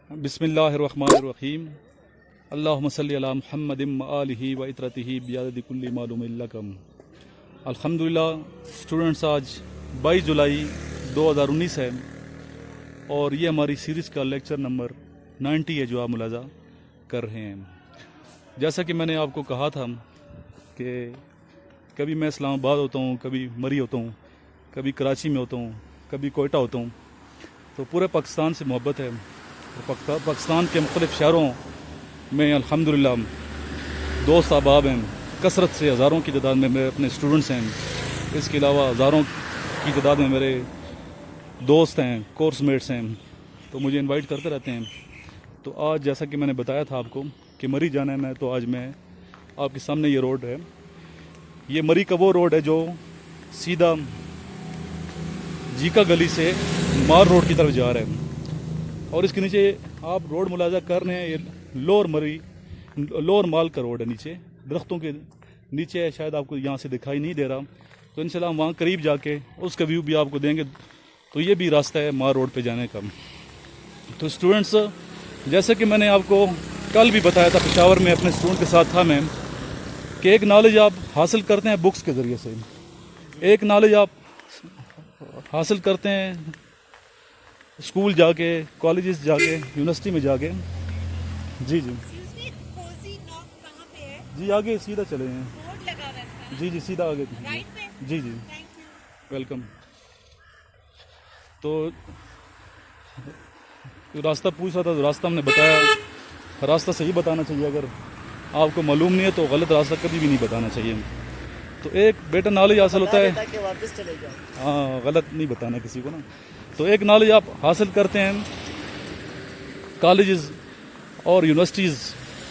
بسم اللہ الرحمن الرحیم اللہم صلی علی محمد آلہ و اطرتہ بیادت کل معلوم لکم۔ الحمدللہ اسٹوڈنٹس، آج 22 جولائی 2019 ہے اور یہ ہماری سیریز کا لیکچر نمبر 90 ہے جو آپ ملاحظہ کر رہے ہیں۔ جیسا کہ میں نے آپ کو کہا تھا کہ کبھی میں اسلام آباد ہوتا ہوں، کبھی مری ہوتا ہوں، کبھی کراچی میں ہوتا ہوں، کبھی کوئٹہ ہوتا ہوں، تو پورے پاکستان سے محبت ہے۔ پاکستان کے مختلف شہروں میں الحمدللہ دوست احباب ہیں، کثرت سے ہزاروں کی تعداد میں میرے اپنے اسٹوڈنٹس ہیں۔ اس کے علاوہ ہزاروں کی تعداد میں میرے دوست ہیں، کورس میٹس ہیں، تو مجھے انوائٹ کرتے رہتے ہیں۔ تو آج جیسا کہ میں نے بتایا تھا آپ کو کہ مری جانا ہے میں، تو آج میں آپ کے سامنے یہ روڈ ہے، یہ مری کا وہ روڈ ہے جو سیدھا جیکا گلی سے مار روڈ کی طرف جا رہا ہے، اور اس کے نیچے آپ روڈ ملاحظہ کر رہے ہیں، یہ لور مال کا روڈ ہے، نیچے درختوں کے نیچے ہے، شاید آپ کو یہاں سے دکھائی نہیں دے رہا، تو انشاءاللہ ہم وہاں قریب جا کے اس کا ویو بھی آپ کو دیں گے۔ تو یہ بھی راستہ ہے مار روڈ پہ جانے کا۔ تو اسٹوڈنٹس، جیسے کہ میں نے آپ کو کل بھی بتایا تھا، پشاور میں اپنے اسٹوڈنٹ کے ساتھ تھا میں، کہ ایک نالج آپ حاصل کرتے ہیں بکس کے ذریعے سے، ایک نالج آپ حاصل کرتے ہیں اسکول جا کے، کالجز جا کے، یونیورسٹی میں جا کے۔ جی جی آگے سیدھا چلے ہیں، جی سیدھا آگے، جی ویلکم۔ تو راستہ پوچھ رہا تھا، تو راستہ ہم نے بتایا، راستہ صحیح بتانا چاہیے، اگر آپ کو معلوم نہیں ہے تو غلط راستہ کبھی بھی نہیں بتانا چاہیے۔ تو ایک بیٹا نالج حاصل ہوتا ہے، ہاں غلط نہیں بتانا کسی کو نا۔ تو ایک نالج آپ حاصل کرتے ہیں کالجز اور یونیورسٹیز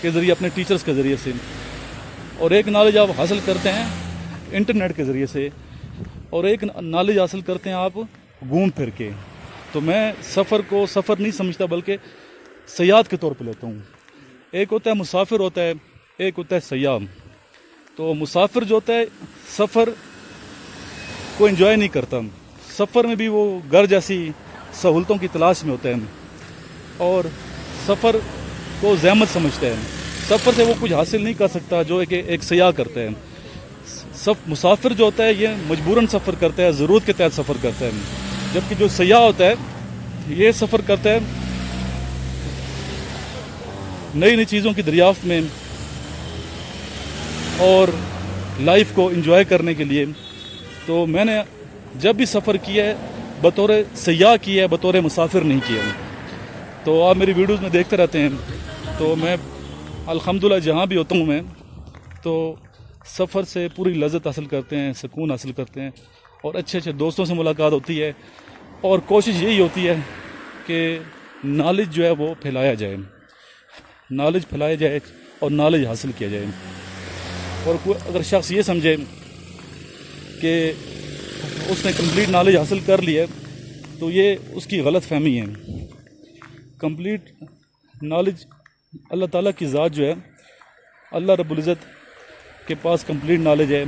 کے ذریعے، اپنے ٹیچرز کے ذریعے سے، اور ایک نالج آپ حاصل کرتے ہیں انٹرنیٹ کے ذریعے سے، اور ایک نالج حاصل کرتے ہیں آپ گھوم پھر کے۔ تو میں سفر کو سفر نہیں سمجھتا بلکہ سیاحت کے طور پہ لیتا ہوں۔ ایک ہوتا ہے مسافر ہوتا ہے، ایک ہوتا ہے سیاح۔ تو مسافر جو ہوتا ہے سفر کو انجوائے نہیں کرتا، سفر میں بھی وہ گھر جیسی سہولتوں کی تلاش میں ہوتا ہے، اور سفر کو زحمت سمجھتا ہے، سفر سے وہ کچھ حاصل نہیں کر سکتا جو کہ ایک سیاح کرتا ہے۔ مسافر جو ہوتا ہے یہ مجبوراً سفر کرتا ہے، ضرورت کے تحت سفر کرتا ہے، جبکہ جو سیاح ہوتا ہے یہ سفر کرتا ہے نئی نئی چیزوں کی دریافت میں اور لائف کو انجوائے کرنے کے لیے۔ تو میں نے جب بھی سفر کیا ہے بطور سیاح کیا ہے، بطور مسافر نہیں کیا۔ تو آپ میری ویڈیوز میں دیکھتے رہتے ہیں، تو میں الحمدللہ جہاں بھی ہوتا ہوں میں تو سفر سے پوری لذت حاصل کرتے ہیں، سکون حاصل کرتے ہیں، اور اچھے اچھے دوستوں سے ملاقات ہوتی ہے، اور کوشش یہی ہوتی ہے کہ نالج جو ہے وہ پھیلایا جائے، نالج پھیلایا جائے اور نالج حاصل کیا جائے۔ اور اگر شخص یہ سمجھے کہ اس نے کمپلیٹ نالج حاصل کر لی ہے تو یہ اس کی غلط فہمی ہے۔ کمپلیٹ نالج اللہ تعالیٰ کی ذات جو ہے، اللہ رب العزت کے پاس کمپلیٹ نالج ہے،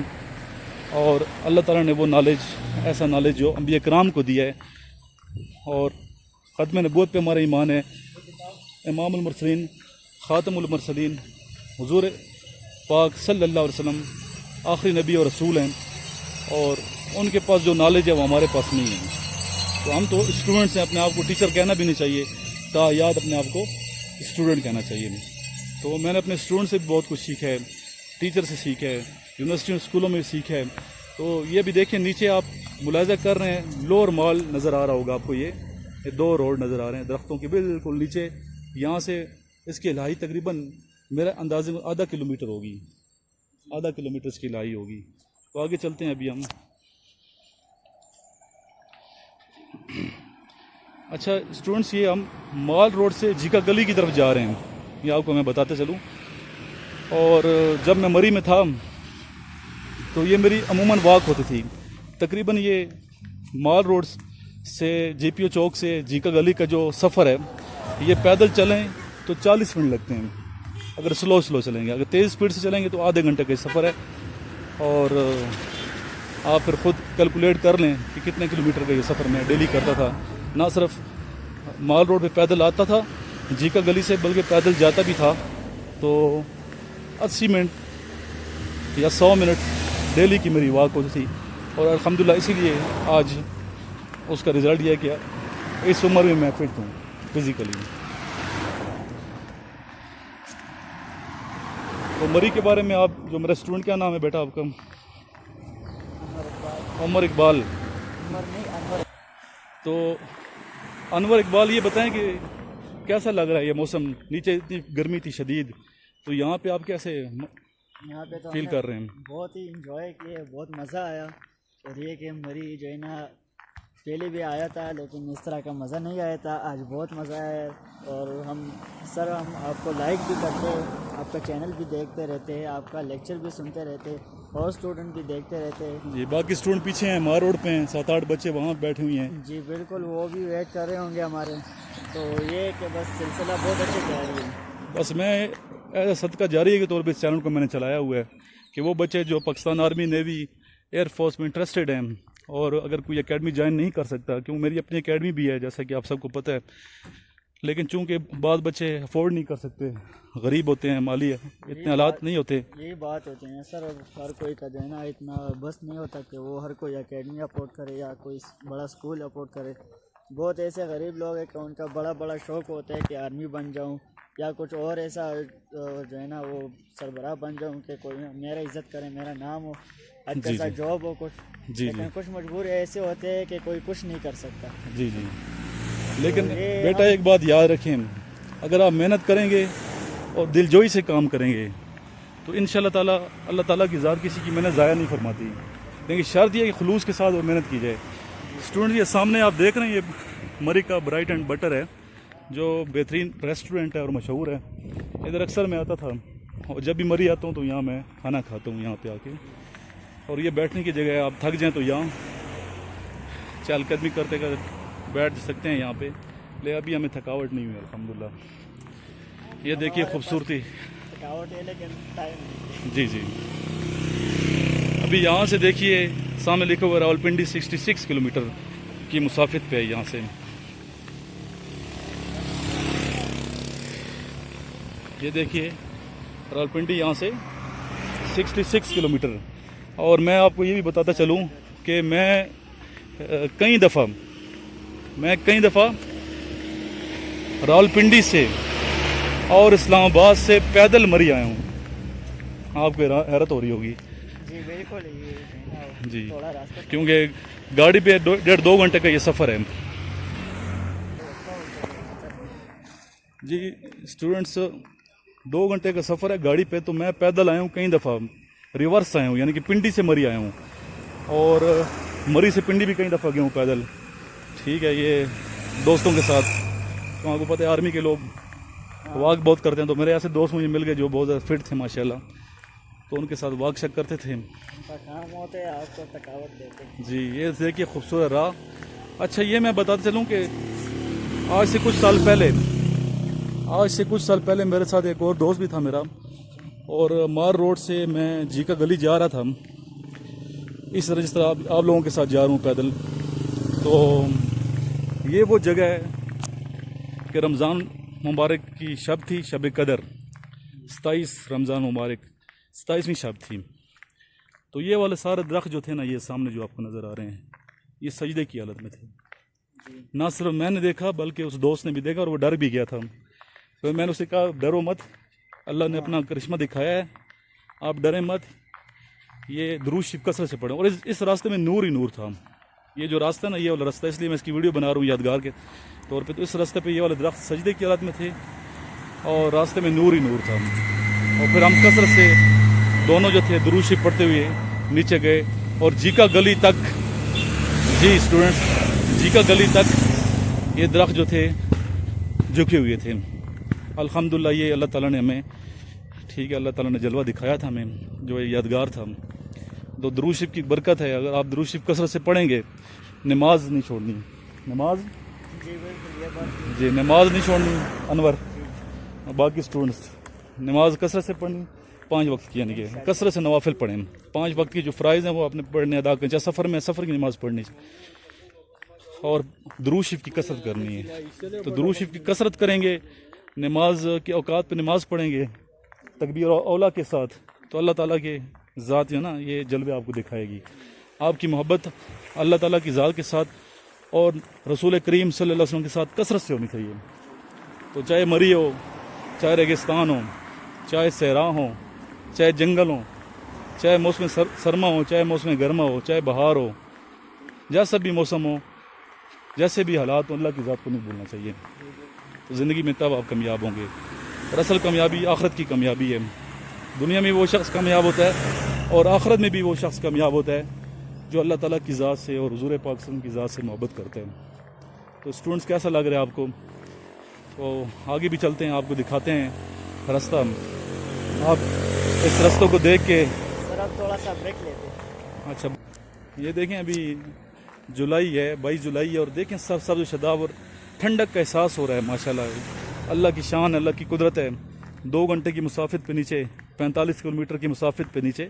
اور اللہ تعالیٰ نے وہ نالج، ایسا نالج جو انبیاء کرام کو دیا ہے، اور ختم نبوت پہ ہمارا ایمان ہے، امام المرسلین، خاتم المرسلین حضور پاک صلی اللہ علیہ وسلم آخری نبی اور رسول ہیں، اور ان کے پاس جو نالج ہے وہ ہمارے پاس نہیں ہے۔ تو ہم تو اسٹوڈنٹس ہیں، اپنے آپ کو ٹیچر کہنا بھی نہیں چاہیے، یاد اپنے آپ کو اسٹوڈنٹ کہنا چاہیے۔ تو میں نے اپنے اسٹوڈنٹ سے بھی بہت کچھ سیکھا ہے، ٹیچر سے سیکھا ہے، یونیورسٹیوں اسکولوں میں سیکھا ہے۔ تو یہ بھی دیکھیں، نیچے آپ ملاحظہ کر رہے ہیں لور مال نظر آ رہا ہوگا آپ کو، یہ دو روڈ نظر آ رہے ہیں درختوں کے بالکل نیچے، یہاں سے اس کی لہائی تقریباً میرا اندازے میں آدھا کلومیٹر ہوگی، آدھا کلومیٹر اس کی لہائی ہوگی۔ تو آگے چلتے ہیں ابھی ہم۔ اچھا اسٹوڈنٹس، یہ ہم مال روڈ سے جیکا گلی کی طرف جا رہے ہیں، یہ آپ کو میں بتاتے چلوں۔ اور جب میں مری میں تھا تو یہ میری عموماً واک ہوتی تھی، تقریباً یہ مال روڈ سے جے پی او چوک سے جیکا گلی کا جو سفر ہے یہ پیدل چلیں تو 40 منٹ لگتے ہیں، اگر سلو چلیں گے، اگر تیز سپیڈ سے چلیں گے تو آدھے گھنٹے کا سفر ہے۔ اور آپ پھر خود کیلکولیٹ کر لیں کہ کتنے کلومیٹر کا یہ سفر میں ڈیلی کرتا تھا، نہ صرف مال روڈ پہ پیدل آتا تھا جیکا گلی سے بلکہ پیدل جاتا بھی تھا تو 80 منٹ یا 100 منٹ ڈیلی کی میری واک ہوتی تھی، اور الحمدللہ اسی لیے آج اس کا رزلٹ یہ ہے کہ اس عمر میں فٹ ہوں فزیکلی۔ تو مری کے بارے میں آپ، جو میرا اسٹوڈنٹ، کیا نام ہے بیٹا آپ کا؟ عمر اقبال۔ تو انور اقبال، یہ بتائیں کہ کیسا لگ رہا ہے یہ موسم؟ نیچے اتنی گرمی تھی شدید، تو یہاں پہ آپ کیسے یہاں پہ تو فیل کر رہے ہیں؟ بہت ہی انجوائے کیے، بہت مزہ آیا۔ اور یہ کہ مری جو ہے نا پہلے بھی آیا تھا لیکن اس طرح کا مزہ نہیں آیا تھا، آج بہت مزہ آیا۔ اور ہم آپ کو لائک بھی کرتے ہیں، آپ کا چینل بھی دیکھتے رہتے ہیں، آپ کا لیکچر بھی سنتے رہتے ہیں، اور اسٹوڈنٹ بھی دیکھتے رہتے ہیں۔ جی، باقی اسٹوڈنٹ پیچھے ہیں، مار روڈ پہ ہیں، 7-8 بچے وہاں بیٹھے ہوئے ہیں۔ جی بالکل، وہ بھی ویٹ کر رہے ہوں گے ہمارے۔ تو یہ کہ بس سلسلہ بہت اچھے جاری ہے۔ بس میں ایز اے صدقہ جاریہ کے طور پہ اس چینل کو میں نے چلایا ہوا ہے کہ وہ بچے جو Pakistan army, navy, air force میں انٹرسٹڈ ہیں، اور اگر کوئی اکیڈمی جوائن نہیں کر سکتا، کیوں میری اپنی اکیڈمی بھی ہے جیسا کہ آپ سب کو پتہ ہے، لیکن چونکہ بعض بچے افورڈ نہیں کر سکتے، غریب ہوتے ہیں، مالی اتنے حالات نہیں ہوتے۔ یہی بات ہوتی ہے سر، ہر کوئی کا جو ہے نا اتنا بس نہیں ہوتا کہ وہ ہر کوئی اکیڈمی اپورٹ کرے یا کوئی بڑا اسکول اپورٹ کرے۔ بہت ایسے غریب لوگ ہیں کہ ان کا بڑا بڑا شوق ہوتا ہے کہ آرمی بن جاؤں یا کچھ اور ایسا جو ہے نا وہ سربراہ بن جاؤں کہ کوئی میرا عزت کرے، میرا نام ہو، اچھا سا جاب ہو کچھ۔ لیکن کچھ مجبور ایسے ہوتے ہیں کہ کوئی کچھ نہیں کر سکتا۔ جی جی، لیکن بیٹا ایک بات یاد رکھیں، اگر آپ محنت کریں گے اور دل جوئی سے کام کریں گے تو انشاءاللہ تعالیٰ اللہ تعالیٰ کی ذات کسی کی محنت ضائع نہیں فرماتی، لیکن شرط یہ کہ خلوص کے ساتھ وہ محنت کی جائے۔ اسٹوڈنٹ، یہ سامنے آپ دیکھ رہے ہیں، یہ مری کا برائٹ اینڈ بٹر ہے، جو بہترین ریسٹورنٹ ہے اور مشہور ہے۔ ادھر اکثر میں آتا تھا، اور جب بھی مری آتا ہوں تو یہاں میں کھانا کھاتا ہوں یہاں پہ آ کے، اور یہ بیٹھنے کی جگہ ہے، آپ تھک جائیں تو یہاں چہل قدمی کرتے کرتے بیٹھ سکتے ہیں یہاں پہ، لے ابھی ہمیں تھکاوٹ نہیں ہوئی الحمدللہ۔ یہ دیکھیے خوبصورتی، تھکاوٹ ہے لیکن ٹائم۔ جی جی، ابھی یہاں سے دیکھیے سامنے لکھا ہوا راولپنڈی 66 کلومیٹر کی مسافت پہ ہے یہاں سے۔ یہ دیکھیے راولپنڈی یہاں سے 66 کلومیٹر، اور میں آپ کو یہ بھی بتاتا چلوں کہ میں کئی دفعہ راولپنڈی سے اور اسلام آباد سے پیدل مری آیا ہوں، آپ کو حیرت ہو رہی ہوگی۔ جی بالکل، جی، تھوڑا راستہ کیونکہ گاڑی پہ 1.5-2 گھنٹے کا یہ سفر ہے۔ جی اسٹوڈنٹس، 2 گھنٹے کا سفر ہے گاڑی پہ، تو میں پیدل آیا ہوں کئی دفعہ، ریورس آیا ہوں، یعنی کہ پنڈی سے مری آیا ہوں، اور مری سے پنڈی بھی کئی دفعہ گیا ہوں پیدل۔ ٹھیک ہے، یہ دوستوں کے ساتھ، تو آپ کو پتہ ہے آرمی کے لوگ واک بہت کرتے ہیں، تو میرے ایسے دوست مجھے مل گئے جو بہت زیادہ فٹ تھے ماشاءاللہ، تو ان کے ساتھ واک شک کرتے تھے۔ کام ہوتے ہیں، آپ کو تھکاوٹ دیتے ہیں۔ جی، یہ دیکھیے خوبصورت راہ۔ اچھا، یہ میں بتاتا چلوں کہ آج سے کچھ سال پہلے میرے ساتھ ایک اور دوست بھی تھا میرا، اور مار روڈ سے میں جیکا گلی جا رہا تھا، اس طرح جس طرح آپ لوگوں کے ساتھ جا رہا ہوں پیدل۔ تو یہ وہ جگہ ہے کہ رمضان مبارک کی شب تھی، شب قدر، 27 رمضان مبارک، 27ویں شب تھی۔ تو یہ والے سارے درخت جو تھے نا، یہ سامنے جو آپ کو نظر آ رہے ہیں، یہ سجدے کی حالت میں تھے۔ نہ صرف میں نے دیکھا بلکہ اس دوست نے بھی دیکھا، اور وہ ڈر بھی گیا تھا۔ تو میں نے اسے کہا ڈرو مت، اللہ نے اپنا کرشمہ دکھایا ہے، آپ ڈریں مت، یہ درود شریف کثرت سے پڑھیں۔ اور اس راستے میں نور ہی نور تھا، یہ جو راستہ نا، یہ والا راستہ، اس لیے میں اس کی ویڈیو بنا رہا ہوں یادگار کے طور پہ۔ تو اس راستے پہ یہ والے درخت سجدے کی حالت میں تھے، اور راستے میں نور ہی نور تھا۔ اور پھر ہم کثرت سے دونوں جو تھے درود شریف پڑھتے ہوئے نیچے گئے، اور جیکا گلی تک، جی اسٹوڈنٹس، جیکا گلی تک یہ درخت جو تھے جھکے ہوئے تھے۔ الحمدللہ یہ اللہ تعالیٰ نے ہمیں، ٹھیک ہے، اللہ تعالیٰ نے جلوہ دکھایا تھا ہمیں، جو یادگار تھا۔ تو درود شریف کی برکت ہے، اگر آپ درود شریف کثرت سے پڑھیں گے، نماز نہیں چھوڑنی، نماز، جی نماز نہیں چھوڑنی انور، باقی اسٹوڈنٹس، نماز کثرت سے پڑھنی، 5 وقت کی، یعنی کہ کثرت سے نوافل پڑھیں، 5 وقت کی جو فرائض ہیں وہ اپنے پڑھنے ادا کریں، چاہے سفر میں سفر کی نماز پڑھنی، اور درود شریف کی کثرت کرنی ہے۔ تو درود شریف کی کثرت کریں گے نماز کے اوقات پہ نماز پڑھیں گے تکبیر اولا کے ساتھ تو اللہ تعالیٰ کے ذات جو ہے نا یہ جلوے آپ کو دکھائے گی. آپ کی محبت اللہ تعالیٰ کی ذات کے ساتھ اور رسول کریم صلی اللہ علیہ وسلم کے ساتھ کثرت سے ہونی چاہیے. تو چاہے مری ہو، چاہے ریگستان ہو، چاہے صحرا ہو، چاہے جنگل ہو، چاہے موسم سرما ہو، چاہے موسم گرما ہو، چاہے بہار ہو، جیسا بھی موسم ہو، جیسے بھی حالات ہو، اللہ کی ذات کو نہیں بھولنا چاہیے. تو زندگی میں تب آپ کامیاب ہوں گے. اور اصل کامیابی آخرت کی کامیابی ہے. دنیا میں وہ شخص کامیاب ہوتا ہے اور آخرت میں بھی وہ شخص کامیاب ہوتا ہے جو اللہ تعالیٰ کی ذات سے اور حضور پاک صلی اللہ علیہ وسلم کی ذات سے محبت کرتے ہیں. تو اسٹوڈنٹس کیسا لگ رہا ہے آپ کو؟ تو آگے بھی چلتے ہیں، آپ کو دکھاتے ہیں راستہ. آپ اس رستوں کو دیکھ کے سر اب تھوڑا سا بریک لیتے ہیں. اچھا یہ دیکھیں ابھی جولائی ہے، 22 جولائی ہے، اور دیکھیں سبز و شاداب اور ٹھنڈک کا احساس ہو رہا ہے. ماشاءاللہ اللہ کی شان، اللہ کی قدرت ہے. 2 گھنٹے کی مسافت پہ نیچے 45 کلومیٹر کی مسافت پہ نیچے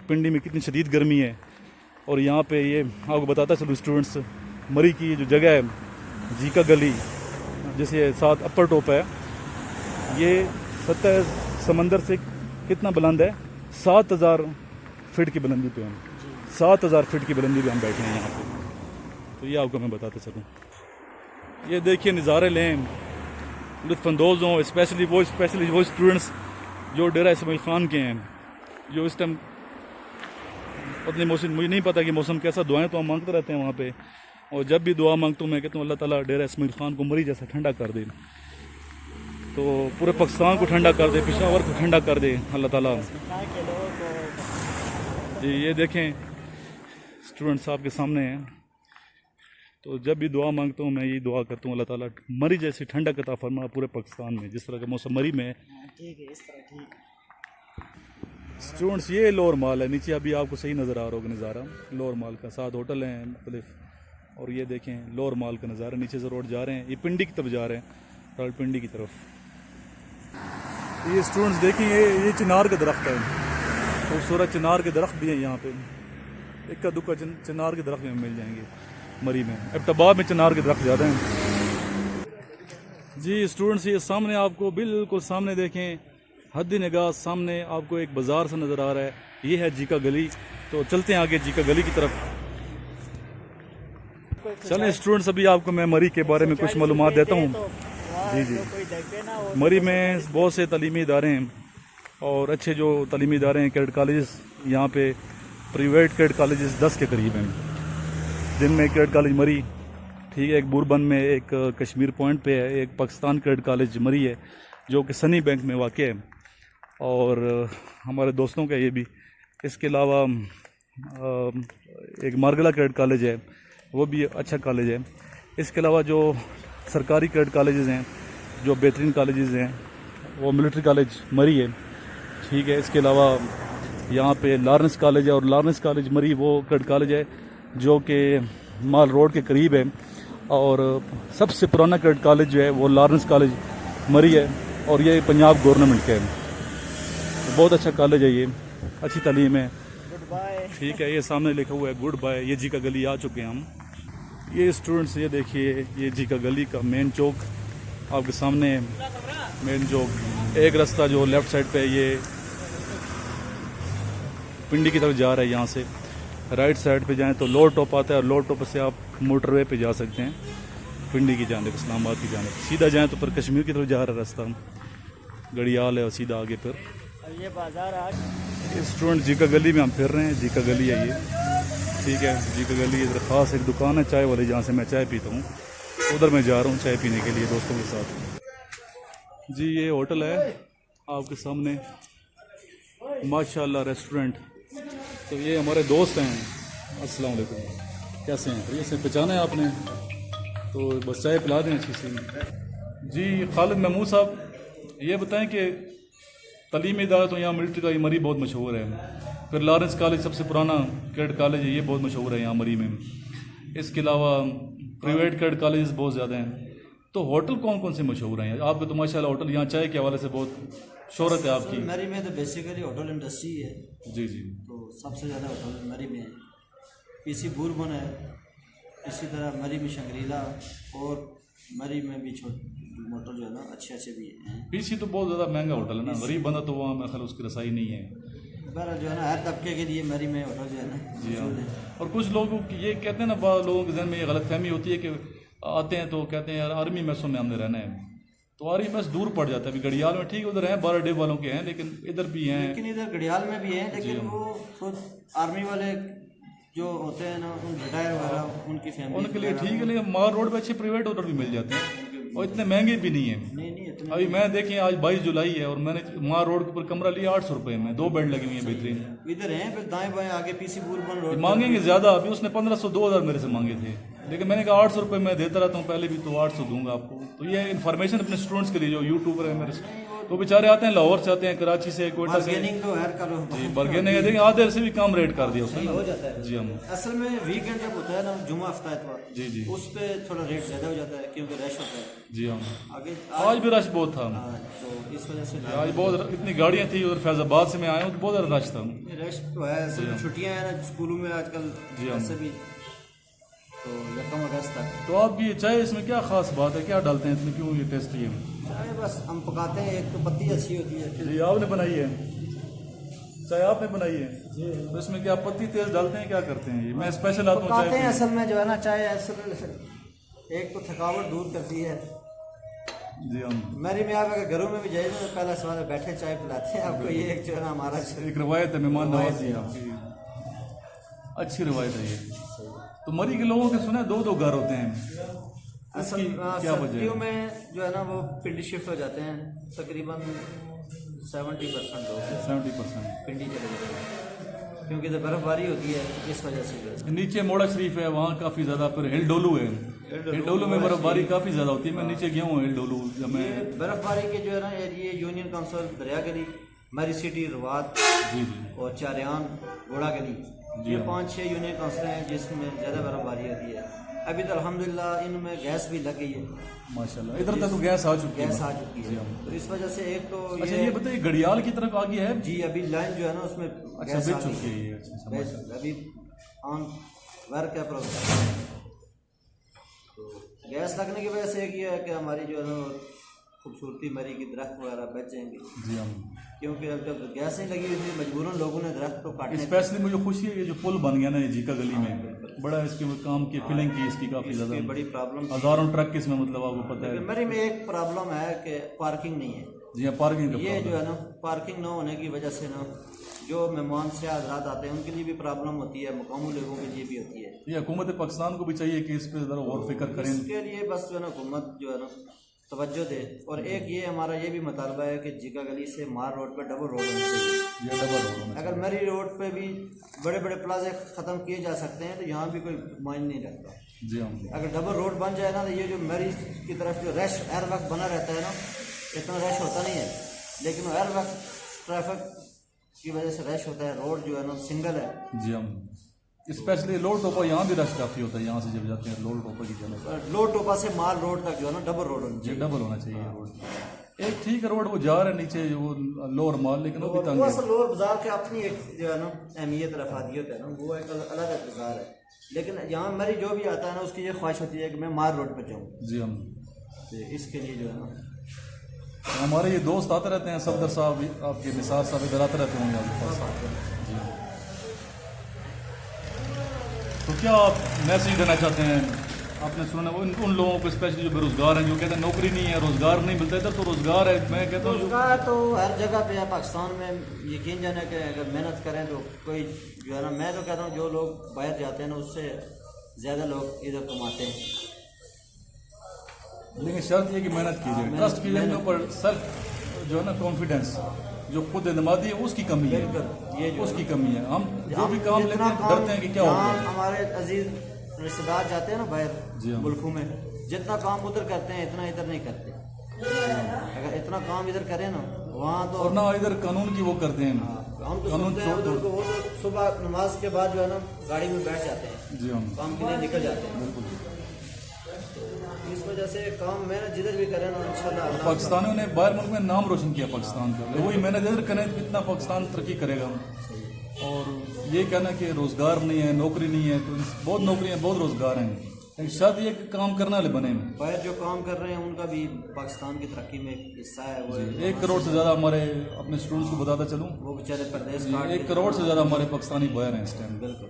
پنڈی میں کتنی شدید گرمی ہے. اور یہاں پہ یہ آپ کو بتاتا چلوں اسٹوڈنٹس، مری کی یہ جو جگہ ہے جیکا گلی جسے ساتھ اپر ٹوپ ہے، یہ سطح سمندر سے کتنا بلند ہے؟ 7000 فٹ کی بلندی پہ ہم 7000 فٹ کی بلندی پہ ہم بیٹھے ہیں یہاں پہ. تو یہ آپ کو میں بتاتا چلوں. یہ دیکھیے نظارے لیں، لطف اندوز ہوں. اسپیشلی وہ اسٹوڈنٹس جو ڈیرہ اسماعیل خان کے ہیں، جو اس ٹائم اپنے موسم، مجھے نہیں پتا کہ موسم کیسا، دعائیں تو ہم مانگتے رہتے ہیں وہاں پہ. اور جب بھی دعا مانگتا ہوں میں کہتا ہوں اللہ تعالیٰ ڈیرہ اسماعیل خان کو مری جیسا ٹھنڈا کر دے، تو پورے پاکستان کو ٹھنڈا کر دے، پشاور کو ٹھنڈا کر دے اللہ تعالیٰ. کے لوگوں کو جی یہ دیکھیں اسٹوڈنٹس آپ کے سامنے ہیں. تو جب بھی دعا مانگتا ہوں میں یہی دعا کرتا ہوں اللہ تعالیٰ مری جیسی ٹھنڈک عطا فرما پورے پاکستان میں، جس طرح کا موسم مری میں ہے. ٹھیک ہے، اس طرح ٹھیک ہے. اسٹوڈنٹس یہ لوور مال ہے، نیچے ابھی آپ کو صحیح نظر آ رہا ہوگا نظارہ لوور مال کا. 7 ہوٹل ہیں مختلف. اور یہ دیکھیں لوور مال کا نظارہ، نیچے سے روڈ جا رہے ہیں، یہ پنڈی کی طرف جا رہے ہیں، رال پنڈی کی طرف. یہ اسٹوڈنٹس دیکھیں یہ چنار کا درخت ہے، خوبصورت چنار کے درخت بھی ہیں یہاں پہ. اکا دکا چنار کے درخت میں مل جائیں گے مری میں. ابتباب میں چنار کے درخت زیادہ ہیں. جی اسٹوڈنٹس یہ سامنے آپ کو بالکل سامنے دیکھیں، حد نگاہ سامنے آپ کو ایک بازار سا نظر آ رہا ہے. یہ ہے جیکا گلی. تو چلتے ہیں آگے جیکا گلی کی طرف. چلیں اسٹوڈنٹس ابھی آپ کو میں مری کے بارے میں کچھ معلومات دیتا ہوں. جی مری میں بہت سے تعلیمی ادارے ہیں اور اچھے جو تعلیمی ادارے ہیں. کیڈٹ کالجز یہاں پہ پرائیویٹ کیڈٹ کالجز 10 کے قریب ہیں، جن میں کیڈٹ کالج مری ٹھیک ہے، ایک بوربن میں، ایک کشمیر پوائنٹ پہ ہے، ایک پاکستان کیڈٹ کالج مری ہے جو کہ سنی بینک میں واقع ہے اور ہمارے دوستوں کا یہ بھی. اس کے علاوہ ایک مارگلا کیڈٹ کالج ہے، وہ بھی اچھا کالج ہے. اس کے علاوہ جو سرکاری کیڈٹ کالجز ہیں جو بہترین کالجز ہیں وہ ملٹری کالج مری ہے ٹھیک ہے. اس کے علاوہ یہاں پہ لارنس کالج ہے، اور لارنس کالج مری وہ کیڈٹ کالج ہے جو کہ مال روڈ کے قریب ہے. اور سب سے پرانا کیڈٹ کالج جو ہے وہ لارنس کالج مری ہے اور یہ پنجاب گورنمنٹ کا ہے. بہت اچھا کالج ہے، یہ اچھی تعلیم ہے گڈ بائے. ٹھیک ہے. یہ سامنے لکھا ہوا ہے گڈ بائے. یہ جیکا گلی آ چکے ہیں ہم. یہ اسٹوڈنٹس یہ دیکھیے یہ جیکا گلی کا مین چوک آپ کے سامنے ہے. مین چوک ایک راستہ جو لیفٹ سائڈ پہ یہ پنڈی کی طرف جا رہا ہے، یہاں سے رائٹ سائڈ پہ جائیں تو لوور ٹاپ آتا ہے اور لوور ٹاپ سے آپ موٹر وے پہ جا سکتے ہیں پنڈی کی جانب، اسلام آباد کی جانب. سیدھا جائیں تو پھر کشمیر کی طرف جا رہا ہے راستہ، گڑیال ہے اور سیدھا آگے پھر اور یہ بازار آج اسٹوڈنٹ جیکا گلی میں ہم پھر رہے ہیں. جیکا گلی ہے یہ ٹھیک ہے. جیکا گلی ادھر خاص ایک دکان ہے چائے والی جہاں سے میں چائے پیتا ہوں، ادھر میں جا رہا ہوں چائے پینے کے لیے دوستوں کے ساتھ. جی یہ ہوٹل ہے آپ کے سامنے ماشاءاللہ ریسٹورنٹ. تو یہ ہمارے دوست ہیں. السلام علیکم، کیسے ہیں؟ یہ سے پہچانا ہے آپ نے تو بس چائے پلا دیں اچھی سی. جی خالد محمود صاحب یہ بتائیں کہ تعلیمی ادارہ تو یہاں ملٹری کا یہ مری بہت مشہور ہے، پھر لارنس کالج سب سے پرانا کیڈٹ کالج ہے، یہ بہت مشہور ہے یہاں مری میں. اس کے علاوہ پرائیویٹ کیڈٹ کالجز بہت زیادہ ہیں. تو ہوٹل کون کون سے مشہور ہیں آپ کے؟ تو ماشاء اللہ ہوٹل یہاں چائے کے حوالے سے بہت شہرت ہے آپ کی. مری میں تو بیسیکلی ہوٹل انڈسٹری ہے. جی جی. تو سب سے زیادہ ہوٹل مری میں پی سی بوربن ہے، اسی طرح مری میں شنگریلا، اور مری میں بھی मोटल जो है ना अच्छे भी हैं। पीसी तो बहुत ज़्यादा महंगा होटल है ना, गरीब बंदा तो वहाँ मेरे ख्याल उसकी रसाई नहीं है। बहरहाल जो है ना हर तबके के लिए मरी में होटल जो है ना जी हाँ। मौजूद है। और कुछ लोगों की ये कहते हैं ना, बाद लोगों के जहन में ये गलत फहमी होती है कि आते हैं तो कहते हैं यार आर्मी मैसों में हमने रहना है, तो आर्मी मैस दूर पड़ जाता है। अभी घड़ियाल में ठीक है उधर हैं 12 डे वालों के हैं, लेकिन इधर भी हैं। लेकिन इधर घड़ियाल में भी है, लेकिन वो खुद आर्मी वाले जो होते हैं ना उन रिटायर वगैरह उनकी फैमिली उनके लिए ठीक है, लेकिन मार रोड पे अच्छे प्राइवेट होटल भी मिल जाते हैं और इतने महंगे भी नहीं है। नहीं इतने अभी मैं देखें आज 22 जुलाई है और मैंने मार रोड के ऊपर कमरा लिया 800 रुपये में, 2 बेड लगे हुए हैं बेहतरीन। इधर हैं, फिर दाएं बाएं आगे पीसी बुलबन रोड मांगेंगे ज़्यादा, अभी उसने 1500 2000 मेरे से मांगे थे, लेकिन मैंने कहा 800 रुपये मैं देता रहता हूँ पहले भी, तो 800 दूंगा आपको। तो ये इन्फॉर्मेशन अपने स्टूडेंट्स के लिए जो यूट्यूबर है मेरे, तो बेचारे आते हैं लाहौर से, आते हैं कराची से, कोयटा से, बार्गेनिंग तो हर करो जी बार्गेनिंग देखें आधे से भी कम रेट कर दिया उसने हो ना। जाता है। जी हम असल में वीकेंड जब होता है ना, जुमा हफ्ता इतवार, जी जी उस पे थोड़ा रेट ज़्यादा हो जाता है क्योंकि रश होता है जी हम आगे। आज भी रश बहुत था। हाँ, तो इस वजह से आज बहुत इतनी गाड़ियाँ थी उधर फैजाबाद से मैं आया हूँ तो बहुत ज़्यादा रश था। रश तो है, असल में छुट्टियाँ हैं ना स्कूलों में आजकल जी हाँ। वैसे भी, तो 1 अगस्त तक तो आप ये चाय इसमें क्या खास बात है, क्या डालते हैं इसमें, क्यों ये टेस्टी है? चाय बस हम पकाते हैं, एक तो पत्ती अच्छी होती है, फिर जी आपने बनाई है चाय, आपने बनाई है तो इसमें क्या पत्ती तेल डालते हैं, क्या करते हैं? ये मैं स्पेशल आता हूँ पकाते हैं। चाय असल में जो है ना चाय असल एक तो थकावट दूर करती है। जी हम मेरी में आप अगर घरों में भी जाइए तो पहला सवाल है बैठे चाय पिलाते हैं आपको, ये एक जो है ना हमारा एक रवायत है, मेहमान नवाजी आपकी अच्छी रवायत है ये। तो मरी के लोगों के सुना 2-2 घर होते हैं, असल इसकी क्या वजह सर्दियों है? में जो है ना वो पिंडी शिफ्ट हो जाते हैं, तकरीबन 70% लोग 70%। पिंडी चले जाते हैं क्योंकि तो बर्फबारी होती है, इस वजह से जो है। नीचे मोड़ा शरीफ है वहाँ काफ़ी ज़्यादा, फिर हिल डोलू है, हिल डोलू में बर्फबारी काफ़ी ज़्यादा होती है। मैं नीचे गया हूँ हिल डोलू जब मैं। ये बर्फबारी के जो है ना ये यूनियन काउंसिल दरिया गली, मरी सिटी, रवात जी जी और चारियान, घोड़ा गली, ये 5-6 यूनियन काउंसिल हैं जिसमें ज़्यादा बर्फबारी होती है। अभी तो अल्हम्दुलिल्लाह इनमें गैस भी लग गई है, माशाल्लाह। इधर तक तो गैस आ चुकी है। गैस आ चुकी है, तो इस वजह से एक तो अच्छा ये बताइए घड़ियाल की तरफ आ गई है? जी अभी लाइन जो है ना उसमें अच्छा गैस बेच आ गई चुकी है ये। अच्छा गैस माशाल्लाह। अभी ऑन वर्क है प्रोग्राम। तो गैस लगने की वजह से एक ये है कि हमारी जो है ना खूबसूरती मरी की दरख्त वगैरह बच जाएंगे, जी हम क्योंकि अब जब गैस नहीं लगी हुई थी मजबूरन लोगों ने दरख्त को काटने। स्पेशली मुझे खुशी है ये जो पुल बन गया ना ये जीका गली में, बड़ा इसके काम की फिलिंग की इसकी काफ़ी इसकी ज़्यादा, बड़ी प्रॉब्लम। हज़ारों ट्रक इसमें मतलब आपको पता है। मरी में एक प्रॉब्लम है कि पार्किंग नहीं है। जी हाँ पार्किंग का ये जो है ना पार्किंग न होने की वजह से ना जो मेहमान से हजरात आते हैं उनके लिए भी प्रॉब्लम होती है, मकामी लोगों के लिए भी होती है। ये हुकूमत पाकिस्तान को भी चाहिए कि इस पर ज़रा और फिक्र करें। इसके लिए बस जो है ना हुकूमत जो है ना तवज्जो दे। और एक ये हमारा ये भी मुतालबा है कि जीका गली से मार रोड पर डबल रोड होनी चाहिए। ये डबल रोड अगर मरी रोड पे भी बड़े बड़े प्लाजे ख़त्म किए जा सकते हैं तो यहाँ भी कोई मायने नहीं रखता। जी हाँ अगर डबल रोड बन जाए ना तो ये जो मरी की तरफ जो रश हर वक्त बना रहता है ना, इतना रश होता नहीं है, लेकिन हर वक्त ट्रैफिक की वजह से रश होता है। रोड जो है ना सिंगल है। जी हम स्पेशली लोड टोपा यहाँ भी रश काफ़ी होता है, यहाँ से जब जाते हैं लोड टोपा की जगह पर। लोड टोपा से माल रोड तक जो है ना डबल रोड होनी ये चाहिए। डबल होना चाहिए रोड। एक ठीक है रोड वो जा रहा है नीचे वो लोअर माल, लेकिन वो भी तंग वो है। असल लोअर बाजार के अपनी एक जो है ना अहमियत रफादियत है ना, वो एक अलग एक बाजार है। लेकिन यहाँ मेरी जो भी आता है ना उसकी ये ख्वाहिश होती है कि मैं मार रोड पर जाऊँ। जी हम तो इसके लिए जो है ना हमारे ये दोस्त आते रहते हैं, सफदर साहब आपके निसार साहब इधर आते रहते होंगे आपके पास। जी तो क्या आप मैसेज देना चाहते हैं? आपने सुना उन लोगों को स्पेशली जो बेरोजगार हैं, जो कहते हैं नौकरी नहीं है, रोजगार नहीं मिलता। इधर तो रोजगार है, मैं कहता हूँ रोजगार तो हर जगह पे है पाकिस्तान में। यकीन जाने कि अगर मेहनत करें तो कोई जो है ना, मैं तो कहता हूँ जो लोग बाहर जाते हैं ना उससे ज़्यादा लोग इधर कमाते हैं। लेकिन शर्त ये कि मेहनत कीजिए, ट्रस्ट कीजिए अपने ऊपर। सेल्फ जो है ना कॉन्फिडेंस, जो खुद एतमादी है उसकी कमी है, ये जो उसकी कमी है। हम जो भी काम लेते हैं डरते हैं कि क्या जहाँ होगा। हमारे अजीज रिश्तेदार जाते हैं ना जी बाहर हाँ। मुल्कों में, जितना काम उधर करते हैं इतना इधर नहीं करते। अगर इतना काम इधर करें ना वहाँ तो और ना इधर कानून की वो करते हैं। हम तो कानून सुनते हैं उधर को, वो तो सुबह नमाज के बाद जो है ना गाड़ी में बैठ जाते हैं, जी हम काम के लिए निकल जाते हैं। इस वजह से काम मेहनत जिधर भी करें ना इंशाल्लाह अल्लाह पाकिस्तानियों ने बाहर मुल्क में नाम रोशन किया पाकिस्तान का। वही मेहनत इधर करें तो कितना पाकिस्तान तरक्की करेगा। और ये कहना कि रोज़गार नहीं है, नौकरी नहीं है, तो बहुत नौकरियाँ बहुत रोज़गार हैं। शायद ये काम करने वाले बने हैं। बैर जो काम कर रहे हैं उनका भी पाकिस्तान की तरक्की में एक हिस्सा है। वो 1 करोड़ से ज़्यादा हमारे अपने स्टूडेंट्स को बताता चलूँ, वो बेचारे प्रदेश 1 करोड़ से ज़्यादा हमारे पाकिस्तानी बैर हैं इस टाइम। बिल्कुल।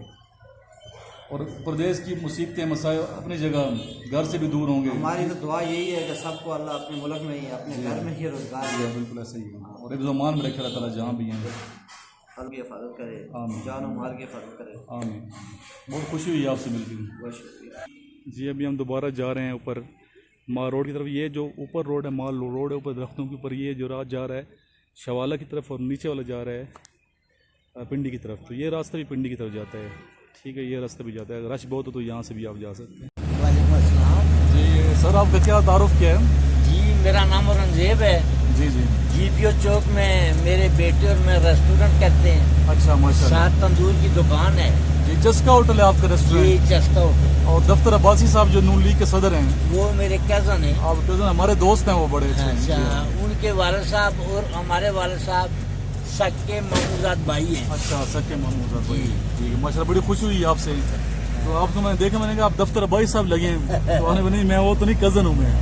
और प्रदेश की मुसीबतें मसाइल अपनी जगह घर से भी दूर होंगे। हमारी तो दुआ यही है कि सबको अल्लाह अपने मुल्क में ही अपने घर में ही रोजगार दे। बिल्कुल ऐसा ही है। और एक ज़मान में रखे अल्लाह ताला जहाँ भी हैं। फल की हिफाजत करे, आमीन। जान और माल की हिफाजत करे। आमीन। बहुत खुशी हुई आपसे मिलकर। बहुत शुक्रिया जी। अभी हम दोबारा जा रहे हैं ऊपर माल रोड की तरफ। ये जो ऊपर रोड है माल रोड है, ऊपर दरख्तों के ऊपर, ये जो रात जा रहा है शवाला की तरफ और नीचे वाला जा रहा है पिंडी की तरफ। तो ये रास्ता भी पिंडी की तरफ जाता है, ठीक है। ये रास्ता भी जाता है, रश बहुत हो तो यहाँ से भी आप जा सकते हैं। वालेकुम अस्सलाम। जी सर, आपका क्या तारुफ क्या है? जी मेरा नाम औरंगजेब है। जी जी। जीपीओ चौक में मेरे बेटे और मैं रेस्टोरेंट करते हैं। अच्छा माशाल्लाह। 7 तंदूर की दुकान है। जी चस्का होटल है आपका जी रेस्टोरेंट? चस्का होटल। और दफ्तर अब्बासी साहब जो नून लीग के सदर हैं, वो मेरे कजन है। आप कजन हमारे दोस्त हैं, वो बड़े अच्छे हैं। अच्छा, उनके वालिद साहब और हमारे वालिद साहब सक्के महमूदात भाई हैं। अच्छा सक्के महमूद भाई। जी। ठीक है माशाल्लाह, बड़ी खुशी हुई आपसे। तो आपको मैंने देखा, मैंने कहा आप दफ्तर अब्बासी साहब लगे हैं, तो आने बनी मैं वो तो नहीं, कजन हूँ मैं।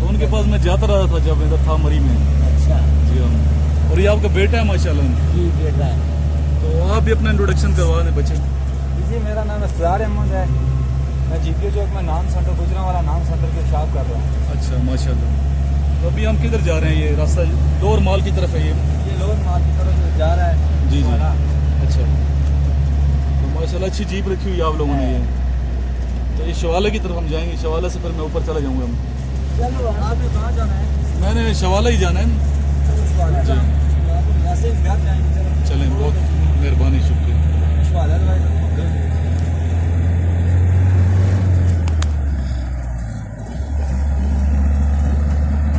तो उनके पास मैं जाता रहा था जब इधर था मरी में। अच्छा जी हाँ। और ये आपका बेटा है माशाल्लाह। जी बेटा है। तो आप भी अपना इंट्रोडक्शन करवा दें बच्चे। जी मेरा नाम इफ्तार अहमद है। मैं जीपीओ चौक में नान सेंटर गुजरांवाला नान सेंटर के शॉप कर रहा हूँ। अच्छा माशाल्लाह। तो अभी हम किधर जा रहे हैं? ये रास्ता लोअर माल की तरफ है ये लोअर माल की तरफ जा रहा है। जी जी। हमारा। अच्छा, तो माशाल्लाह अच्छी जीप रखी हुई है आप लोगों ने ये। तो ये शवाला की तरफ हम जाएंगे, शवाला से फिर मैं ऊपर चला जाऊँगा। हम चलो आपने कहाँ जाना है? मैंने शवाला ही जाना है जी। वैसे ही बैठ जाएंगे। चलें, बहुत मेहरबानी, शुक्रिया।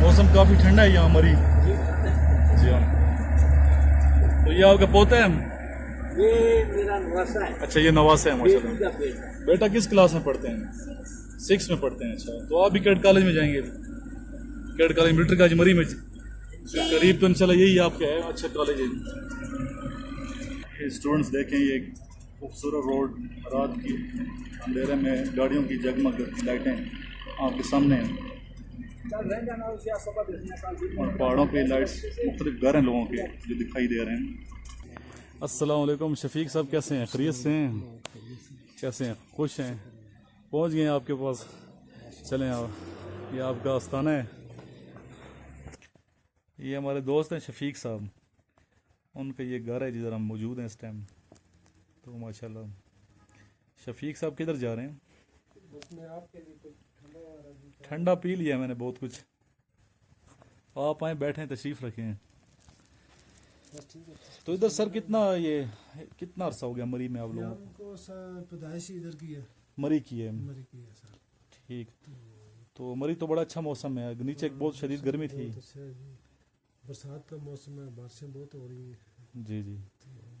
मौसम काफ़ी ठंडा है यहाँ मरी। जी हाँ। तो ये आपका पोता है? ये मेरा नवासा है। अच्छा, ये नवासा है माशाल्लाह। बेटी का बेटा। बेटा किस क्लास में पढ़ते हैं? 6 में पढ़ते हैं। अच्छा, तो आप भी कैड कॉलेज में जाएंगे? कैड कॉलेज मिलिट्री कॉलेज मरी में करीब, तो इंशाल्लाह यही आपका है, अच्छा कॉलेज है। स्टूडेंट्स देखें, ये खूबसूरत रोड रात की अंधेरे में गाड़ियों की जगमग लाइटें आपके सामने हैं, और पहाड़ों पे लाइट्स, मुख्तलिफ घर हैं लोगों के जो दिखाई दे रहे हैं। अस्सलाम वालेकुम शफीक साहब, कैसे हैं? खैरियत से हैं? कैसे हैं? खुश हैं? पहुंच गए हैं आपके पास। चलें आप, ये आपका आस्थाना है। ये हमारे दोस्त हैं शफीक साहब, उनका ये घर है जिधर हम मौजूद हैं इस टाइम। तो माशाल्लाह। शफीक साहब किधर जा रहे हैं? ठंडा पी लिया मैंने बहुत कुछ। आप आए, बैठे, तशरीफ़ रखें। तो इधर सर कितना अरसा हो गया मरी में आप लोगों को? पैदाइश इधर की है, मरी की है। मरी की है सर। ठीक। तो मरी तो बड़ा अच्छा मौसम है, नीचे बहुत शदीद गर्मी थी। बरसात का मौसम है, बारिशें बहुत हो रही हैं। जी जी।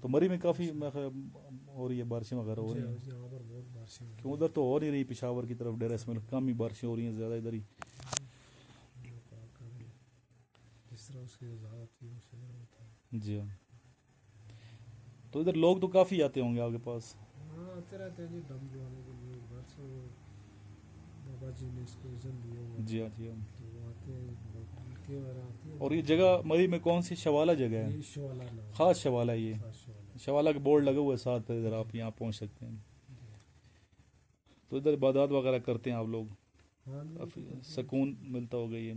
तो मरी में काफ़ी हो रही है, बारिशें वगैरह हो रही हैं? यहाँ पर बहुत बारिशें हो रही क्यों उधर तो हो नहीं रही, पेशावर की तरफ डेरा इसमें कम ही बारिशें हो रही हैं, ज़्यादा इधर ही। जिस तरह उसकी वजाहत थी उसे होता है। जी हाँ। तो इधर लोग तो काफ़ी आते होंगे आपके पास? हाँ आते रहते हैं जी, दम जुआने के लिए। घर से बाबा जी ने इसको इज़्ज़त दी है। जी हाँ जी हाँ। तो वो आते हैं, लड़के वगैरह आते हैं। और ये जगह मरी में कौन सी शवाला जगह है? ये शवाला नाम, ख़ास शवाला है ये? खास शवाला। शवाला का बोर्ड लगा हुआ है साथ, इधर आप यहाँ पहुँच सकते हैं। तो इधर इबादत वगैरह करते हैं आप लोग? हाँ जी, काफ़ी सुकून मिलता होगा ये।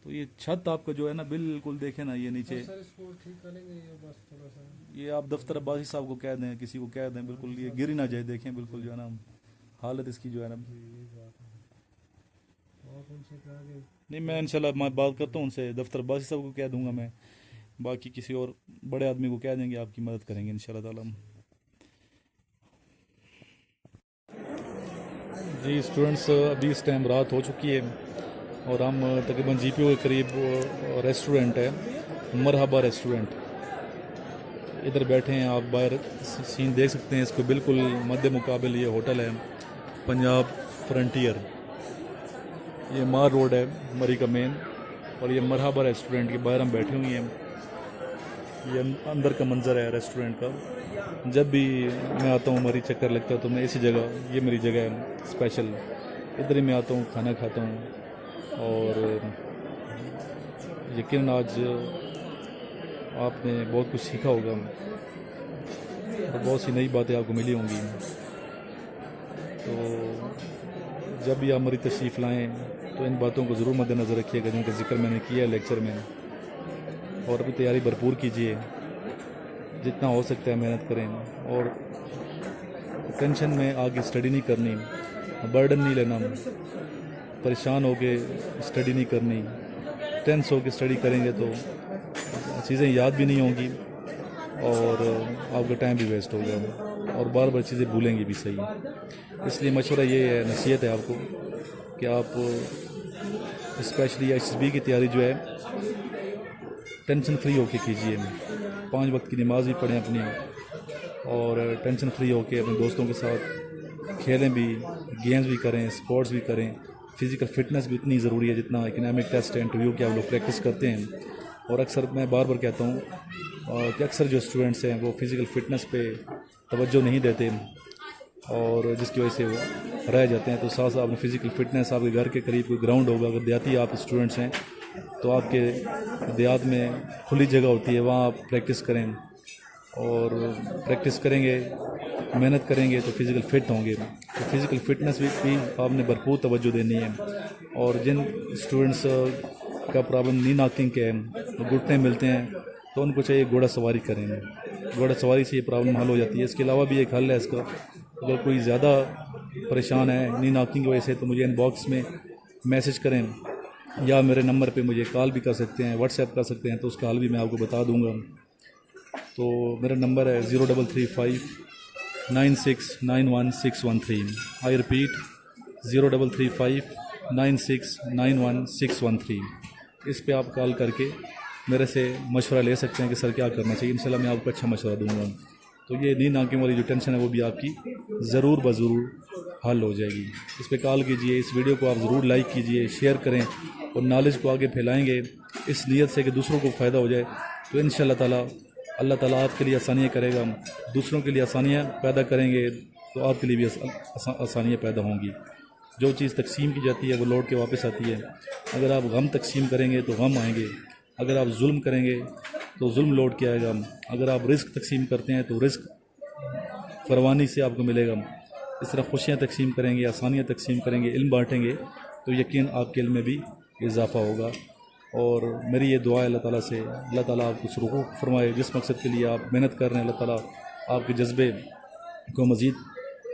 तो ये छत आपका जो है ना, बिल्कुल देखे ना ये नीचे, सर इसको ठीक करेंगे ये बस थोड़ा सा। ये आप दफ्तर अब्बासी साहब को कह दें, किसी को कह दें, बिल्कुल ये गिर ही ना जाए। देखें बिल्कुल जो है ना हालत इसकी जो है ना। ये बात है। और उनसे कहा कि नहीं, मैं इंशाल्लाह मैं बात करता हूँ उनसे, दफ्तर अब्बासी साहब को कह दूंगा मैं, बाकी किसी और बड़े आदमी को कह देंगे, आपकी मदद करेंगे इंशाल्लाह ताला। जी स्टूडेंट्स, अभी इस टाइम रात हो चुकी है और हम तकरीबन जीपीओ के करीब रेस्टोरेंट है, मरहबा रेस्टोरेंट, इधर बैठे हैं। आप बाहर सीन देख सकते हैं, इसको बिल्कुल मध्य मुकाबिल ये होटल है पंजाब फ्रंटियर। ये मार रोड है मरी का मेन, और ये मरहबा रेस्टोरेंट के बाहर हम बैठे हुए हैं। ये अंदर का मंज़र है रेस्टोरेंट का। जब भी मैं आता हूँ, मरी चक्कर लगता है, तो मैं इसी जगह, ये मेरी जगह है स्पेशल, इधर ही मैं आता हूँ, खाना खाता हूँ। और यकीन आज आपने बहुत कुछ सीखा होगा और बहुत सी नई बातें आपको मिली होंगी। तो जब भी आप मरी तशरीफ़ लाएँ तो इन बातों को ज़रूर मद्देनज़र रखिएगा जिनका जिक्र मैंने किया है लेक्चर में। और अभी तैयारी भरपूर कीजिए, जितना हो सकता है मेहनत करें, और टेंशन में आगे स्टडी नहीं करनी, बर्डन नहीं लेना, परेशान होके स्टडी नहीं करनी। टेंस होके स्टडी करेंगे तो चीज़ें याद भी नहीं होंगी और आपका टाइम भी वेस्ट होगा और बार बार चीज़ें भूलेंगे भी सही। इसलिए मशवरा ये है, नसीहत है आपको कि आप स्पेशली एचएसबी की तैयारी जो है टेंशन फ्री होके कीजिए। 5 वक्त की नमाज भी पढ़ें अपनी, और टेंशन फ्री होके अपने दोस्तों के साथ खेलें भी, गेम्स भी करें, स्पोर्ट्स भी करें। फ़िज़िकल फ़िटनेस भी इतनी ज़रूरी है जितना इकनॉमिक टेस्ट है, इंटरव्यू के आप लोग प्रैक्टिस करते हैं। और अक्सर मैं बार बार कहता हूँ कि अक्सर जो स्टूडेंट्स हैं वो फ़िज़िकल फ़िटनेस पे तवज्जो नहीं देते और जिसकी वजह से वो रह जाते हैं। तो साथ साथ अपनी फ़िज़िकल फ़िटनेस, आपके घर के करीब कोई ग्राउंड होगा, अगर देहाती आप स्टूडेंट्स हैं तो आपके देहात में खुली जगह होती है, वहाँ आप प्रैक्टिस करें। और प्रैक्टिस करेंगे, मेहनत करेंगे तो फ़िज़िकल फ़िट होंगे। तो फ़िज़िकल फ़िटनेस भी आपने भरपूर तवज्जो देनी है। और जिन स्टूडेंट्स का प्रॉब्लम नी नॉकिंग के है, घुटने मिलते हैं, तो उनको चाहिए घोड़ा सवारी करें। घोड़ा सवारी से ये प्रॉब्लम हल हो जाती है। इसके अलावा भी एक हल है इसका, अगर कोई ज़्यादा परेशान है नी नॉकिंग की वजह से तो मुझे इनबॉक्स में मैसेज करें या मेरे नंबर पे मुझे कॉल भी कर सकते हैं, व्हाट्सएप कर सकते हैं, तो उसका हल भी मैं आपको बता दूंगा। तो मेरा नंबर है 0335 9691 आई रिपीट 0335 9691 इस पे आप कॉल करके मेरे से मशवरा ले सकते हैं कि सर क्या करना चाहिए। इंशाल्लाह मैं आपको अच्छा मशवरा दूंगा। तो ये नींद आंखें वाली जो टेंशन है वो भी आपकी ज़रूर ज़रूर हल हो जाएगी। इस पे कॉल कीजिए, इस वीडियो को आप ज़रूर लाइक कीजिए, शेयर करें और नॉलेज को आगे फैलाएंगे इस नीयत से कि दूसरों को फ़ायदा हो जाए। तो इंशाल्लाह ताला अल्लाह ताला आपके लिए आसानियाँ करेगा, दूसरों के लिए आसानियाँ पैदा करेंगे तो आपके लिए भी आसानियाँ पैदा होंगी। जो चीज़ तकसीम की जाती है वो लौट के वापस आती है। अगर आप गम तकसीम करेंगे तो गम आएंगे, अगर आप जुल्म करेंगे तो जुल्म लौट के आएगा, अगर आप रिस्क तकसीम करते हैं तो रिस्क फरवानी से आपको मिलेगा। इस तरह खुशियाँ तकसीम करेंगे, आसानियाँ तकसीम करेंगे, इल्म बांटेंगे तो यकीन आपके इल्म में भी इजाफ़ा होगा। और मेरी ये दुआ है अल्लाह ताला से, अल्लाह ताला आपको सुरूख फरमाए। जिस मकसद के लिए आप मेहनत कर रहे हैं अल्लाह ताला आपके जज्बे को मज़ीद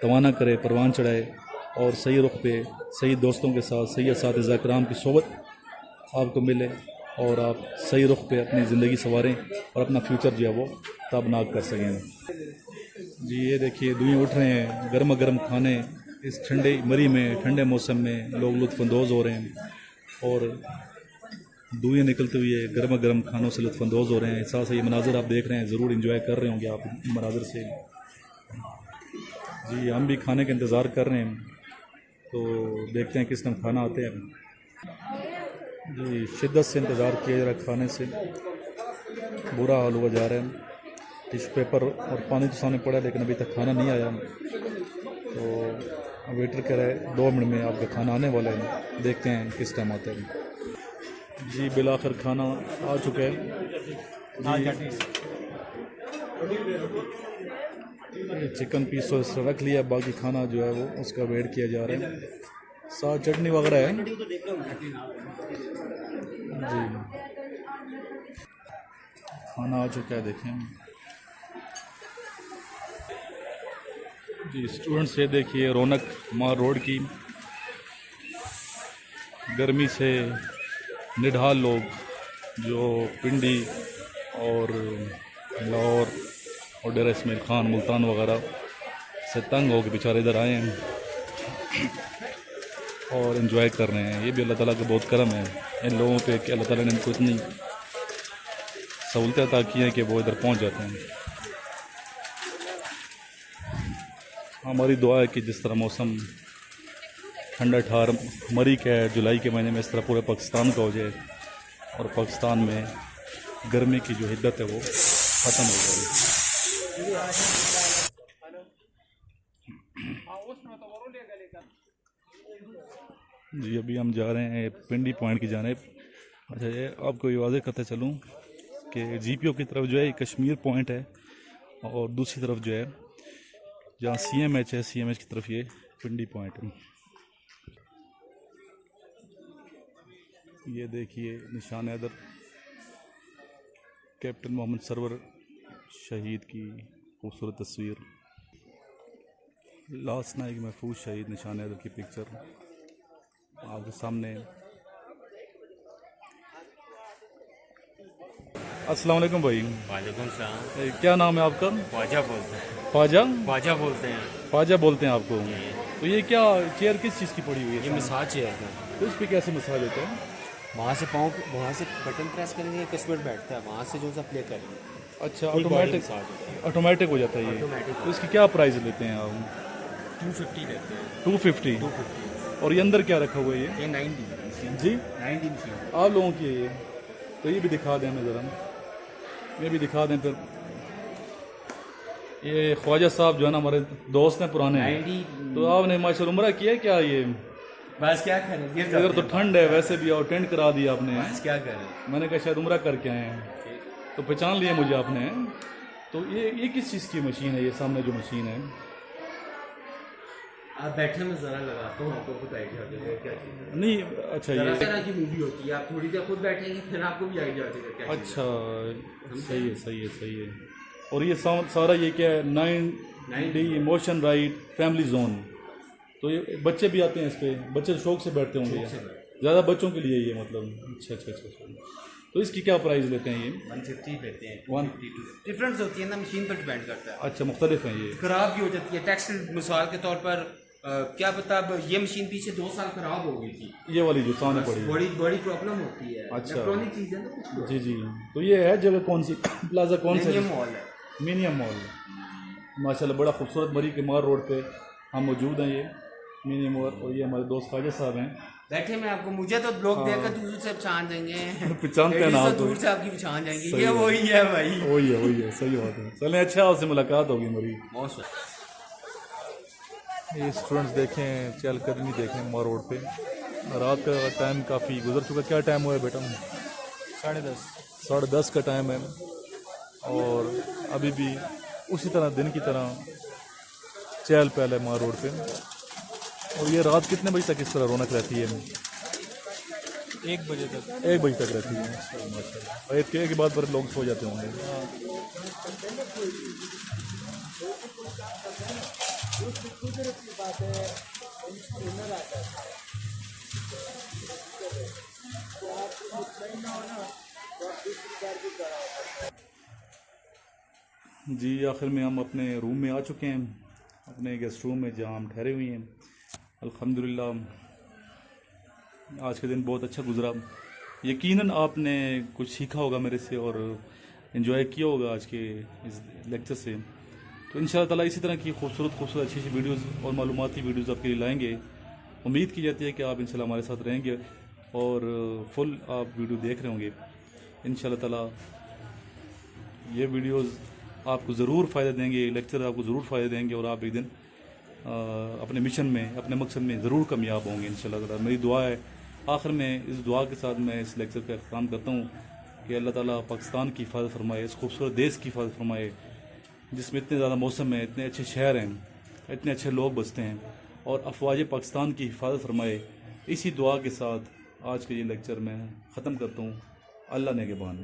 तवाना करे, परवान चढ़ाए और सही रुख पे सही दोस्तों के साथ सही असातिज़ा किराम की सोबत आपको मिले और आप सही रुख पे अपनी ज़िंदगी संवारें और अपना फ्यूचर जो है वो ताबनाक कर सकें। जी ये देखिए दुनिया उठ रहे हैं, गर्मा गर्म खाने इस ठंडे मरी में, ठंडे मौसम में लोग लुत्फ़अंदोज़ हो रहे हैं और दुनिया निकलते हुए गर्मा गर्म खानों से लुत्फ़अंदोज़ हो रहे हैं। साथ ही ये मनाज़र आप देख रहे हैं, ज़रूर इंजॉय कर रहे होंगे आप मनाज़र से। जी हम भी खाने का इंतज़ार कर रहे हैं, तो देखते हैं किस टाइम खाना आते हैं। जी शिद्दत से इंतज़ार किया जा रहा है, खाने से बुरा हाल हुआ जा रहा है। टिश्यू पेपर और पानी तो सामने पड़ा है लेकिन अभी तक खाना नहीं आया। तो वेटर कह रहा है 2 मिनट में आपका खाना आने वाला है, देखते हैं किस टाइम आता है। जी बिलाखिर खाना आ चुका है। चिकन पीस तो रख लिया, बाकी खाना जो है वो उसका वेट किया जा रहा है। साथ चटनी वगैरह है जी। खाना आ चुका है, देखें जी। स्टूडेंट्स ये देखिए रौनक मार रोड की, गर्मी से निढाल लोग जो पिंडी और लाहौर और डेरा इस्माइल खान, मुल्तान वगैरह से तंग हो के बेचारे इधर आए हैं और इन्जॉय कर रहे हैं। ये भी अल्लाह ताला का बहुत करम है इन लोगों पे कि अल्लाह ताला ने इनको इतनी सहूलतें अता की हैं कि वो इधर पहुंच जाते हैं। हमारी दुआ है कि जिस तरह मौसम ठंडा ठार मरी का है जुलाई के महीने में, इस तरह पूरे पाकिस्तान का हो जाए और पाकिस्तान में गर्मी की जो हिद्दत है वो ख़त्म हो गया। जी अभी हम जा रहे हैं पिंडी पॉइंट की जानिब। अच्छा ये आपको ये वाज़ेह करते चलूँ कि GPO की तरफ जो है कश्मीर पॉइंट है और दूसरी तरफ जो है जहाँ CMH है, CMH की तरफ ये पिंडी पॉइंट है। ये देखिए निशान हैदर, कैप्टन मोहम्मद सरवर शहीद की खूबसूरत तस्वीर, लास्ट नाइक महफूज शहीद निशान हैदर की पिक्चर आपके सामने। अस्सलाम वालेकुम भाई। वालेकुम सलाम। क्या नाम है आपका? ख्वाजा बोलते हैं। ख्वाजा? ख्वाजा बोलते हैं। ख्वाजा बोलते हैं आपको। तो ये क्या चेयर किस चीज़ की पड़ी हुई है? ये मसाज चेयर है। तो इस पर कैसे मसाज होता है? वहाँ से पाँव, वहाँ से बटन प्रेस करेंगे, कस्टमर बैठता है, वहाँ से जो सा प्ले करेंगे। अच्छा Full body ऑटोमेटिक massage होता है। ऑटोमेटिक हो जाता है ये। Automatic तो इसकी क्या प्राइस लेते हैं आप? 250 लेते हैं। 250। 250। और ये अंदर क्या रखा हुआ है ये? ये 90 जी 90 मशीन। आप लोगों की है ये। तो ये भी दिखा दें हमें ज़रा, ये भी दिखा दें फिर। ये ख्वाजा साहब जो है ना हमारे दोस्त हैं पुराने हैं। 90 तो आपने माशाल्लाह उम्रा किया है क्या? ये बस क्या करें, गिर अगर तो ठंड है वैसे भी और टेंट करा दिया आपने। बस क्या करें। मैंने कहा शायद उम्रा करके आए हैं तो पहचान लिया मुझे आपने। तो ये किस चीज़ की मशीन है? ये सामने जो मशीन है आप बैठे में जरा लगाता हूँ, आपको खुद आइडिया हो जाएगा क्या चीज़ है। नहीं। अच्छा तरह ये तरह की मूवी होती है, आप थोड़ी देर खुद बैठेंगे फिर आपको भी आइडिया हो जाएगा क्या चीज़ है। अच्छा सही है सही है सही है। और ये सारा ये क्या है? 9D motion ride family zone. तो ये बच्चे भी आते हैं इस पे? बच्चे शौक से बैठते होंगे ज़्यादा बच्चों के लिए ये मतलब। अच्छा अच्छा अच्छा अच्छा। तो इसकी क्या प्राइस लेते हैं ये? 150 लेते हैं। 150। डिफरेंस होती है ना, मशीन पर डिपेंड करता है। अच्छा मुख्तलिफ हैं ये। खराब भी हो जाती है। टेक्सटाइल मिसाल के तौर पर क्या पता, अब ये मशीन पीछे 2 साल खराब हो गई थी, ये वाली जो सामने पड़ी है। बड़ी बड़ी प्रॉब्लम होती है। अच्छा। इलेक्ट्रॉनिक चीज़ है ना कुछ। जी जी। तो ये है जगह कौन सी? प्लाजा कौन सा? मिलेनियम मॉल है। मिनियम मॉल। माशाल्लाह बड़ा खूबसूरत मरी के मार रोड पे हम मौजूद हैं। ये मिनियम मॉल। और ये हमारे दोस्त ख्वाजा साहब हैं। बैठे में आपको, मुझे तो लोग देखकर दूर से पहचान जाएंगे। पहचानते हैं ना Ladies आप तो तो। दूर से आपकी पहचान जाएंगे, सही ये है। वही है भाई। वही है सही बात है। चलें अच्छा आपसे मुलाकात होगी हमारी। बहुत ये स्टूडेंट्स देखें, चहलकदमी देखें मार रोड पे। रात का टाइम काफ़ी गुजर चुका। क्या टाइम हुआ है बेटा? 10:30। 10:30 का टाइम है और अभी भी उसी तरह दिन की तरह चहल पहल है मार रोड पे। और ये रात कितने बजे तक इस तरह रौनक रहती है? 1 बजे तक। 1 बजे तक रहती है। माशाल्लाह। और एक के बाद पर लोग सो जाते होंगे। जी आखिर में हम अपने रूम में आ चुके हैं, अपने गेस्ट रूम में जहाँ हम ठहरे हुए हैं। अल्हम्दुलिल्लाह आज का दिन बहुत अच्छा गुजरा। यकीनन आपने कुछ सीखा होगा मेरे से और इन्जॉय किया होगा आज के इस लेक्चर से। तो इंशाअल्लाह ताला इसी तरह की खूबसूरत अच्छी वीडियोस और मालूमाती वीडियोस आपके लिए लाएंगे। उम्मीद की जाती है कि आप इंशाअल्लाह हमारे साथ रहेंगे और फुल आप वीडियो देख रहे होंगे। इंशाअल्लाह ताला ये वीडियोस आपको ज़रूर फ़ायदा देंगे, लेक्चर आपको ज़रूर फ़ायदा देंगे और आप एक दिन अपने मिशन में, अपने मकसद में ज़रूर कामयाब होंगे इंशाअल्लाह ताला। मेरी दुआ है। आखिर में इस दुआ के साथ मैं इस लेक्चर का इख्तिताम करता हूँ कि अल्लाह ताला पाकिस्तान की हिफाजत फरमाए, इस खूबसूरत देश की हिफाजत फरमाए जिसमें इतने ज़्यादा मौसम है, इतने अच्छे शहर हैं, इतने अच्छे लोग बसते हैं और अफवाज पाकिस्तान की हिफाजत फरमाए। इसी दुआ के साथ आज के ये लेक्चर मैं ख़त्म करता हूँ। अल्लाह ने के बान।